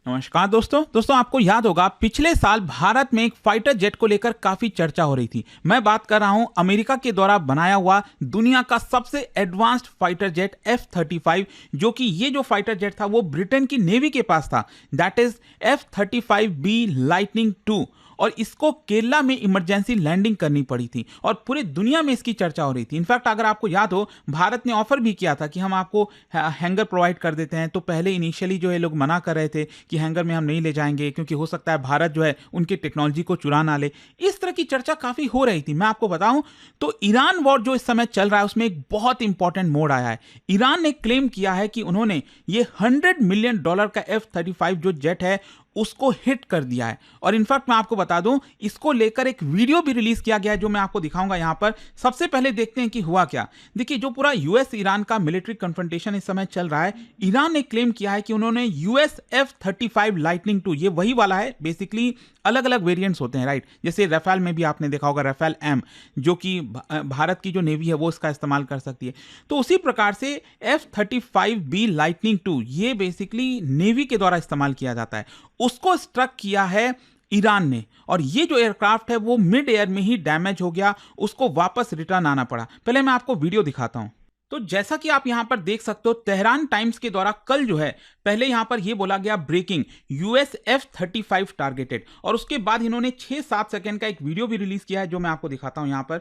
नमस्कार दोस्तों आपको याद होगा पिछले साल भारत में एक फाइटर जेट को लेकर काफी चर्चा हो रही थी। मैं बात कर रहा हूं अमेरिका के द्वारा बनाया हुआ दुनिया का सबसे एडवांस्ड फाइटर जेट F-35, जो कि ये जो फाइटर जेट था वो ब्रिटेन की नेवी के पास था, दैट इज F-35B लाइटनिंग 2। और इसको केरला में इमरजेंसी लैंडिंग करनी पड़ी थी और पूरे दुनिया में इसकी चर्चा हो रही थी। इनफैक्ट अगर आपको याद हो, भारत ने ऑफर भी किया था कि हम आपको हैंगर प्रोवाइड कर देते हैं। तो पहले इनिशियली जो है लोग मना कर रहे थे कि हैंगर में हम नहीं ले जाएंगे, क्योंकि हो सकता है भारत जो है उनकी टेक्नोलॉजी को चुरा ना ले। इस तरह की चर्चा काफी हो रही थी। मैं आपको बताऊं तो ईरान वॉर जो इस समय चल रहा है उसमें एक बहुत इंपॉर्टेंट मोड़ आया है। ईरान ने क्लेम किया है कि उन्होंने ये $100 मिलियन का F-35 जो जेट है उसको हिट कर दिया है। और इनफैक्ट मैं आपको बता दूं, इसको लेकर एक वीडियो भी रिलीज किया गया है जो मैं आपको दिखाऊंगा यहां पर। सबसे पहले देखते हैं कि हुआ क्या। देखिए, जो पूरा यूएस ईरान का मिलिट्री कन्फ्रंटेशन इस समय चल रहा है, ईरान ने क्लेम किया है कि उन्होंने यूएस F-35 लाइटनिंग 2, ये वही वाला है, बेसिकली अलग अलग वेरिएंट्स होते हैं, राइट। जैसे राफेल में भी आपने देखा होगा राफेल M, जो कि भारत की जो नेवी है वो इसका इस्तेमाल कर सकती है। तो उसी प्रकार से F-35B लाइटनिंग 2 ये बेसिकली नेवी के द्वारा इस्तेमाल किया जाता है, उसको स्ट्रक किया है ईरान ने। और ये जो एयरक्राफ्ट है वो मिड एयर में ही डैमेज हो गया, उसको वापस रिटर्न आना पड़ा। पहले मैं आपको वीडियो दिखाता हूं। तो जैसा कि आप यहां पर देख सकते हो, तेहरान टाइम्स के द्वारा कल जो है पहले यहां पर यह बोला गया ब्रेकिंग यूएस F-35 टारगेटेड, और उसके बाद इन्होंने 6-7 सेकंड का एक वीडियो भी रिलीज किया है जो मैं आपको दिखाता हूं। यहां पर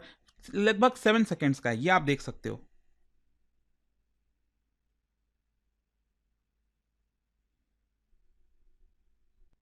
लगभग 7 सेकंड्स का है, ये आप देख सकते हो।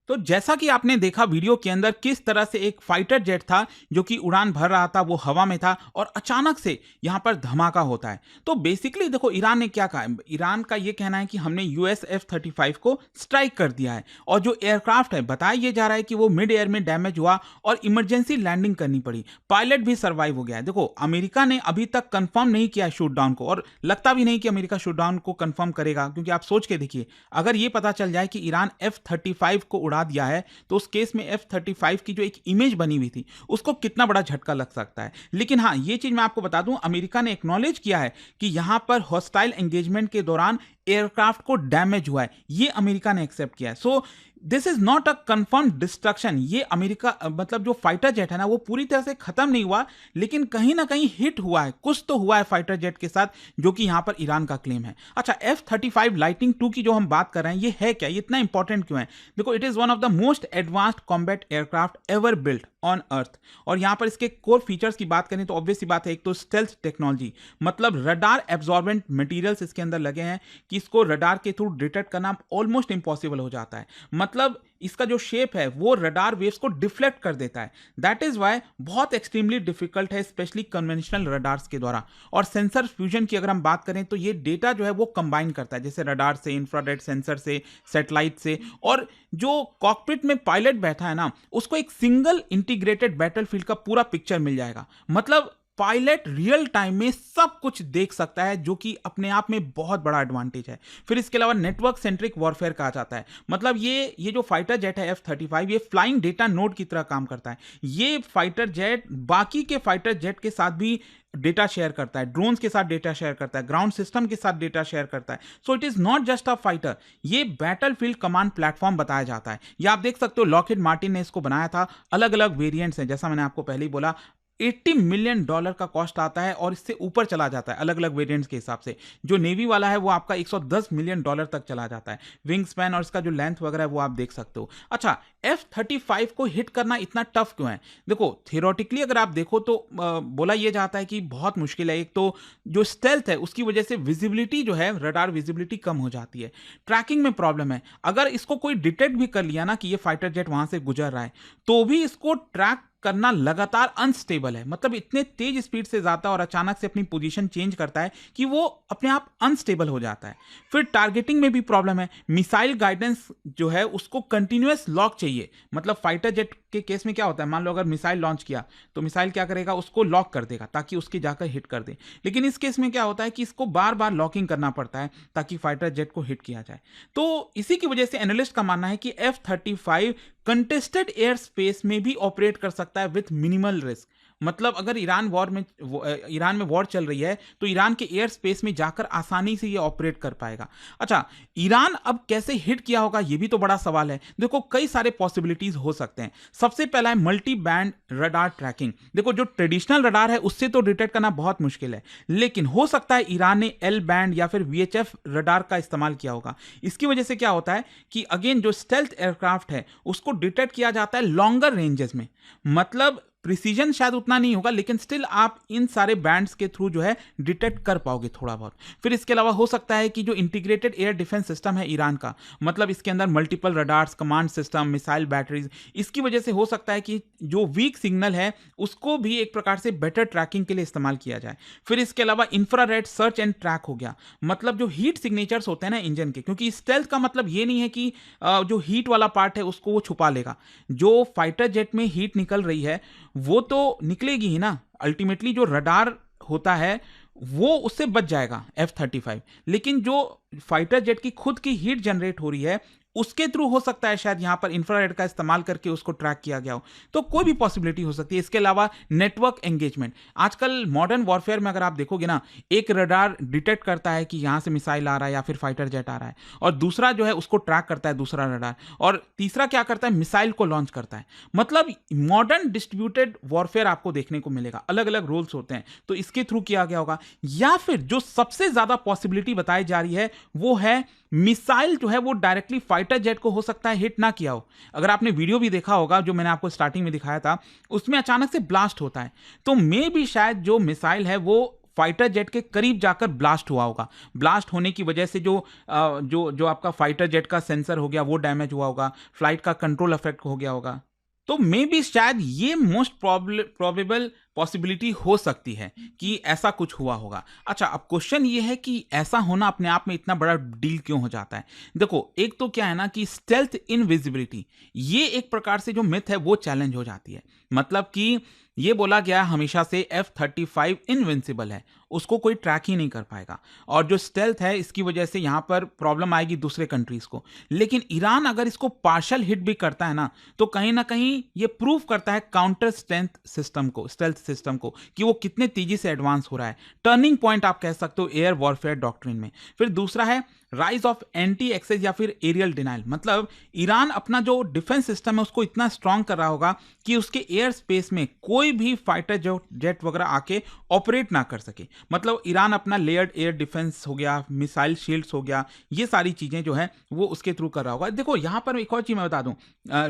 तो जैसा कि आपने देखा वीडियो के अंदर किस तरह से एक फाइटर जेट था जो कि उड़ान भर रहा था, वो हवा में था और अचानक से यहां पर धमाका होता है। तो बेसिकली देखो, ईरान ने क्या कहा, ईरान का ये कहना है कि हमने यूएस F-35 को स्ट्राइक कर दिया है, और जो एयरक्राफ्ट है बताया ये जा रहा है कि वो मिड एयर में डैमेज हुआ और इमरजेंसी लैंडिंग करनी पड़ी। पायलट भी सर्वाइव हो गया है। देखो, अमेरिका ने अभी तक कंफर्म नहीं किया शूट डाउन को, और लगता भी नहीं कि अमेरिका शूट डाउन को कंफर्म करेगा, क्योंकि आप सोच के देखिए, अगर ये पता चल जाए कि ईरान F-35 को उड़ा दिया है तो उस केस में F-35 की जो एक इमेज बनी हुई थी उसको कितना बड़ा झटका लग सकता है। लेकिन हाँ, ये चीज मैं आपको बता दूं, अमेरिका ने एक्नॉलेज किया है कि यहां पर हॉस्टाइल एंगेजमेंट के दौरान एयरक्राफ्ट को डैमेज हुआ है, ये अमेरिका ने एक्सेप्ट किया है। So this is not a confirm destruction. ये अमेरिका मतलब जो फाइटर जेट है ना वो पूरी तरह से खत्म नहीं हुआ, लेकिन कहीं ना कहीं हिट हुआ है, कुछ तो हुआ है फाइटर जेट के साथ, जो कि यहां पर ईरान का क्लेम है। अच्छा, F-35 लाइटनिंग 2 की जो हम बात कर रहे हैं, ये है क्या, ये इतना इंपॉर्टेंट क्यों है? देखो, it is one of the most advanced combat aircraft ever built on earth. और यहां पर इसके कोर फीचर्स की बात करें तो ऑब्वियस सी बात है, एक तो स्टेल्थ टेक्नोलॉजी, मतलब रडार एब्जॉर्बेंट मटेरियल्स इसके अंदर लगे हैं कि इसको रडार के थ्रू डिटेक्ट करना ऑलमोस्ट इंपॉसिबल हो जाता है। मतलब इसका जो शेप है वो रडार वेव्स को डिफ्लेक्ट कर देता है। दैट इज वाई बहुत एक्सट्रीमली डिफिकल्ट है, स्पेशली कन्वेंशनल रडार्स के द्वारा। और सेंसर फ्यूजन की अगर हम बात करें तो ये डेटा जो है वो कंबाइन करता है, जैसे रडार से, इंफ्रारेड सेंसर से, सैटेलाइट से, और जो कॉकपिट में पायलट बैठा है ना उसको एक सिंगल इंटीग्रेटेड बैटलफील्ड का पूरा पिक्चर मिल जाएगा। मतलब पायलट रियल टाइम में सब कुछ देख सकता है, जो कि अपने आप में बहुत बड़ा एडवांटेज है। फिर इसके अलावा नेटवर्क सेंट्रिक वॉरफेयर कहा जाता है। मतलब ये जो फाइटर जेट है F-35, ये फ्लाइंग डेटा नोड की तरह काम करता है। ये फाइटर जेट बाकी के फाइटर जेट के साथ भी डेटा शेयर करता है, ड्रोन्स के साथ डेटा शेयर करता है, ग्राउंड सिस्टम के साथ डेटा शेयर करता है। So it is not just a fighter, ये बैटलफील्ड कमांड प्लेटफॉर्म बताया जाता है। ये आप देख सकते हो, लॉकहीड मार्टिन ने इसको बनाया था। अलग अलग वेरिएंट्स हैं, जैसा मैंने आपको पहले ही बोला, $80 मिलियन का कॉस्ट आता है और इससे ऊपर चला जाता है अलग अलग वेरिएंट्स के हिसाब से। जो नेवी वाला है वो आपका $110 मिलियन तक चला जाता है। विंग स्पैन और इसका जो लेंथ वगैरह है वो आप देख सकते हो। अच्छा, F-35 को हिट करना इतना टफ क्यों है? देखो, थियोरेटिकली अगर आप देखो तो बोला यह जाता है कि बहुत मुश्किल है। एक तो जो स्टेल्थ है उसकी वजह से विजिबिलिटी जो है, रडार विजिबिलिटी कम हो जाती है। ट्रैकिंग में प्रॉब्लम है। अगर इसको कोई डिटेक्ट भी कर लिया ना कि ये फाइटर जेट वहां से गुजर रहा है, तो भी इसको ट्रैक करना लगातार अनस्टेबल है। मतलब इतने तेज स्पीड से जाता है और अचानक से अपनी पोजीशन चेंज करता है कि वो अपने आप अनस्टेबल हो जाता है। फिर टारगेटिंग में भी प्रॉब्लम है। मिसाइल गाइडेंस जो है उसको कंटिन्यूअस लॉक चाहिए। मतलब फाइटर जेट के केस में क्या होता है, मान लो अगर मिसाइल लॉन्च किया तो मिसाइल क्या करेगा, उसको लॉक कर देगा ताकि उसकी जाकर हिट कर दे। लेकिन इस केस में क्या होता है कि इसको बार बार लॉकिंग करना पड़ता है ताकि फाइटर जेट को हिट किया जाए। तो इसी की वजह से एनालिस्ट का मानना है कि F-35 कंटेस्टेड एयर स्पेस में भी ऑपरेट कर सकता है विथ मिनिमल रिस्क। मतलब अगर ईरान में वॉर चल रही है तो ईरान के एयर स्पेस में जाकर आसानी से ये ऑपरेट कर पाएगा। अच्छा, ईरान अब कैसे हिट किया होगा ये भी तो बड़ा सवाल है। देखो कई सारे पॉसिबिलिटीज हो सकते हैं। सबसे पहला है मल्टी बैंड रडार ट्रैकिंग। देखो जो ट्रेडिशनल रडार है उससे तो डिटेक्ट करना बहुत मुश्किल है, लेकिन हो सकता है ईरान ने एल बैंड या फिर वीएचएफ रडार का इस्तेमाल किया होगा। इसकी वजह से क्या होता है कि अगेन जो स्टेल्थ एयरक्राफ्ट है उसको डिटेक्ट किया जाता है लॉन्गर रेंजेस में। मतलब प्रिसीजन शायद उतना नहीं होगा, लेकिन स्टिल आप इन सारे बैंड्स के थ्रू जो है डिटेक्ट कर पाओगे थोड़ा बहुत। फिर इसके अलावा हो सकता है कि जो इंटीग्रेटेड एयर डिफेंस सिस्टम है ईरान का, मतलब इसके अंदर multiple radars, command system, missile batteries, इसकी वजह से हो सकता है कि जो वीक सिग्नल है उसको भी एक प्रकार से बेटर ट्रैकिंग के लिए इस्तेमाल किया जाए। फिर इसके अलावा इंफ्रारेड सर्च एंड ट्रैक हो गया, मतलब जो हीट सिग्नेचर्स होते हैं ना इंजन के, क्योंकि स्टेल्थ का मतलब ये नहीं है कि जो हीट वाला पार्ट है उसको वो छुपा लेगा। जो फाइटर जेट में हीट निकल रही है वो तो निकलेगी ही ना, अल्टीमेटली जो रडार होता है वो उससे बच जाएगा F-35, लेकिन जो फाइटर जेट की खुद की हीट जनरेट हो रही है उसके थ्रू हो सकता है शायद यहां पर इंफ्रारेड का इस्तेमाल करके उसको ट्रैक किया गया हो। तो कोई भी पॉसिबिलिटी हो सकती है। इसके अलावा नेटवर्क एंगेजमेंट, आजकल मॉडर्न वॉरफेयर में अगर आप देखोगे ना, एक रडार डिटेक्ट करता है कि यहां से मिसाइल आ रहा है या फिर फाइटर जेट आ रहा है, और दूसरा जो है उसको ट्रैक करता है दूसरा रडार, और तीसरा क्या करता है, मिसाइल को लॉन्च करता है। मतलब मॉडर्न डिस्ट्रीब्यूटेड वॉरफेयर आपको देखने को मिलेगा, अलग अलग रोल्स होते हैं, तो इसके थ्रू किया गया होगा। या फिर जो सबसे ज्यादा पॉसिबिलिटी बताई जा रही है वो है मिसाइल जो है वो डायरेक्टली फाइटर जेट को हो सकता है हिट ना किया हो। अगर आपने वीडियो भी देखा होगा जो मैंने आपको स्टार्टिंग में दिखाया था, उसमें अचानक से ब्लास्ट होता है, तो मे भी शायद जो मिसाइल है वो फाइटर जेट के करीब जाकर ब्लास्ट हुआ होगा। ब्लास्ट होने की वजह से जो आपका फाइटर जेट का सेंसर हो गया वो डैमेज हुआ होगा, फ्लाइट का कंट्रोल अफेक्ट हो गया होगा। तो मे बी शायद ये मोस्ट प्रोबेबल पॉसिबिलिटी हो सकती है कि ऐसा कुछ हुआ होगा। अच्छा, अब क्वेश्चन ये है कि ऐसा होना अपने आप में इतना बड़ा डील क्यों हो जाता है। देखो, एक तो क्या है ना कि स्टेल्थ इनविजिबिलिटी, ये एक प्रकार से जो मिथ है वो चैलेंज हो जाती है। मतलब कि ये बोला गया हमेशा से F-35 इनविंसिबल है, उसको कोई ट्रैक ही नहीं कर पाएगा, और जो स्टेल्थ है इसकी वजह से यहां पर प्रॉब्लम आएगी दूसरे कंट्रीज को। लेकिन ईरान अगर इसको पार्शियल हिट भी करता है ना, तो कहीं ना कहीं ये प्रूव करता है काउंटर स्टेल्थ सिस्टम को कि वो कितने तेजी से एडवांस हो रहा है। टर्निंग पॉइंट आप कह सकते हो एयर वॉरफेयर डॉक्ट्रिन में। फिर दूसरा है राइज ऑफ एंटी एक्सेस या फिर एरियल डिनाइल, मतलब ईरान अपना जो डिफेंस सिस्टम है उसको इतना स्ट्रांग कर रहा होगा कि उसके एयर स्पेस में कोई भी फाइटर जेट वगैरह आके ऑपरेट ना कर सके। मतलब ईरान अपना लेयर्ड एयर डिफेंस हो गया, मिसाइल शील्ड्स हो गया, ये सारी चीजें जो है वो उसके थ्रू कर रहा होगा। देखो यहां पर एक और चीज मैं बता दूं,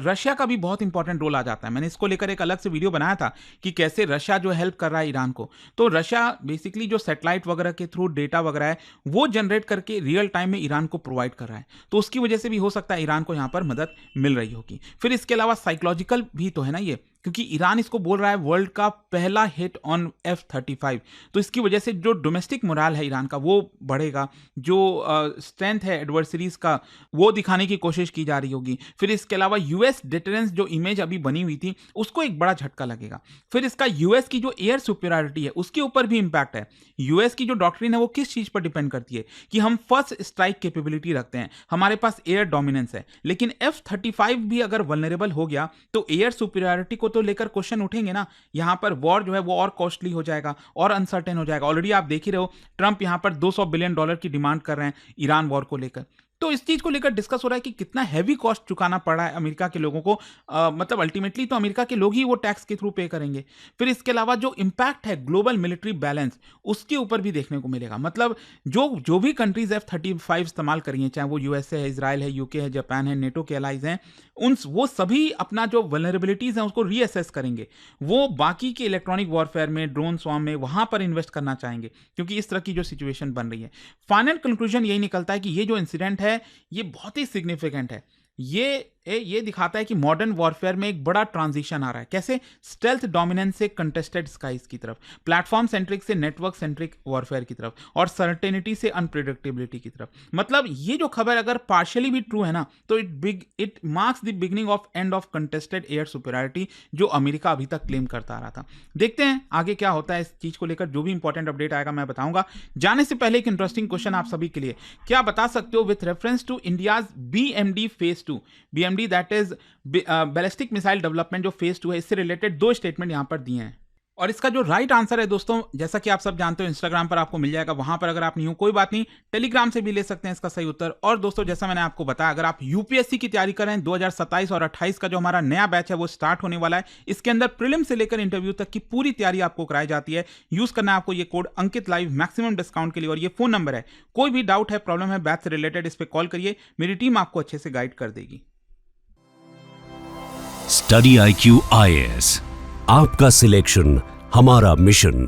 रशिया का भी बहुत इंपॉर्टेंट रोल आ जाता है। मैंने इसको लेकर एक अलग से वीडियो बनाया था कि कैसे रशिया जो हेल्प कर रहा है ईरान को। तो रशिया बेसिकली जो सैटेलाइट वगैरह के थ्रू डेटा वगैरह है वो जनरेट करके रियल टाइम में ईरान को प्रोवाइड कर रहा है, तो उसकी वजह से भी हो सकता है ईरान को यहां पर मदद मिल रही होगी। फिर इसके अलावा साइकोलॉजिकल भी तो है ना ये, क्योंकि ईरान इसको बोल रहा है वर्ल्ड का पहला हिट ऑन F-35, तो इसकी वजह से जो डोमेस्टिक मोराल है ईरान का वो बढ़ेगा, जो स्ट्रेंथ है एडवर्सरीज का वो दिखाने की कोशिश की जा रही होगी। फिर इसके अलावा यूएस डिटरेंस जो इमेज अभी बनी हुई थी उसको एक बड़ा झटका लगेगा। फिर इसका यूएस की जो एयर सुपीरियरिटी है उसके ऊपर भी इंपैक्ट है। यूएस की जो डॉक्ट्रिन है वो किस चीज पर डिपेंड करती है कि हम फर्स्ट स्ट्राइक कैपेबिलिटी रखते हैं, हमारे पास एयर डोमिनेंस है, लेकिन F-35 भी अगर वल्नरेबल हो गया तो एयर सुपीरियरिटी को तो लेकर क्वेश्चन उठेंगे ना। यहां पर वॉर जो है वो और कॉस्टली हो जाएगा और अनसर्टेन हो जाएगा। ऑलरेडी आप देख ही रहे हो ट्रंप यहां पर $200 बिलियन की डिमांड कर रहे हैं ईरान वॉर को लेकर। तो इस चीज को लेकर डिस्कस हो रहा है कि कितना हैवी कॉस्ट चुकाना पड़ रहा है अमेरिका के लोगों को। मतलब अल्टीमेटली तो अमेरिका के लोग ही वो टैक्स के थ्रू पे करेंगे। फिर इसके अलावा जो इंपैक्ट है ग्लोबल मिलिट्री बैलेंस उसके ऊपर भी देखने को मिलेगा। मतलब जो भी कंट्रीज F-35 इस्तेमाल करेंगे, चाहे वो यूएसए है, इजराइल है, यूके है, जापान है, नेटो के एलाइज हैं, वो सभी अपना जो वल्नरेबिलिटीज हैं उसको रीअसेस करेंगे। वो बाकी के इलेक्ट्रॉनिक वॉरफेयर में, ड्रोन स्वॉर्म में, वहां पर इन्वेस्ट करना चाहेंगे, क्योंकि इस तरह की जो सिचुएशन बन रही है। फाइनल कंक्लूजन यही निकलता है कि ये जो इंसिडेंट है ये बहुत ही सिग्निफिकेंट है। ये दिखाता है कि मॉडर्न वॉरफेयर में एक बड़ा ट्रांजिशन आ रहा है। कैसे? स्टेल्थ डोमिनेंस से कंटेस्टेड स्काइज की तरफ, प्लेटफॉर्म सेंट्रिक से नेटवर्क सेंट्रिक वॉरफेयर की तरफ, और सर्टेनिटी से अनप्रिडिक्टेबिलिटी की तरफ। मतलब ये जो खबर अगर पार्शियली भी ट्रू है ना, तो it marks the beginning of end of contested air superiority जो अमेरिका अभी तक क्लेम करता आ रहा था। देखते हैं आगे क्या होता है इस चीज को लेकर। जो भी इंपॉर्टेंट अपडेट आएगा मैं बताऊंगा। जाने से पहले एक इंटरेस्टिंग क्वेश्चन आप सभी के लिए, क्या बता सकते हो with reference to India's BMD phase 2, BMD that is ballistic missile development जो फेज 2 है, इससे रिलेटेड 2 स्टेटमेंट यहां पर दिए हैं। और इसका जो राइट आंसर है दोस्तों, जैसा कि आप सब जानते हो, इंस्टाग्राम पर आपको मिल जाएगा, वहां पर अगर आप नहीं हो कोई बात नहीं, टेलीग्राम से भी ले सकते हैं इसका सही उत्तर। और दोस्तों जैसा मैंने आपको बताया, अगर आप यूपीएससी की तैयारी कर रहे हैं, 2027 और 28 का जो हमारा नया बैच है वो स्टार्ट होने वाला है। इसके अंदर प्रीलिम से लेकर इंटरव्यू तक की पूरी तैयारी आपको कराई जाती है। यूज करना है आपको ये कोड अंकित लाइव मैक्सिमम डिस्काउंट के लिए, और ये फोन नंबर है। कोई भी डाउट है, प्रॉब्लम है बैच से रिलेटेड, इस पर कॉल करिए, मेरी टीम आपको अच्छे से गाइड कर देगी। स्टडी IQ IAS, आपका सिलेक्शन हमारा मिशन।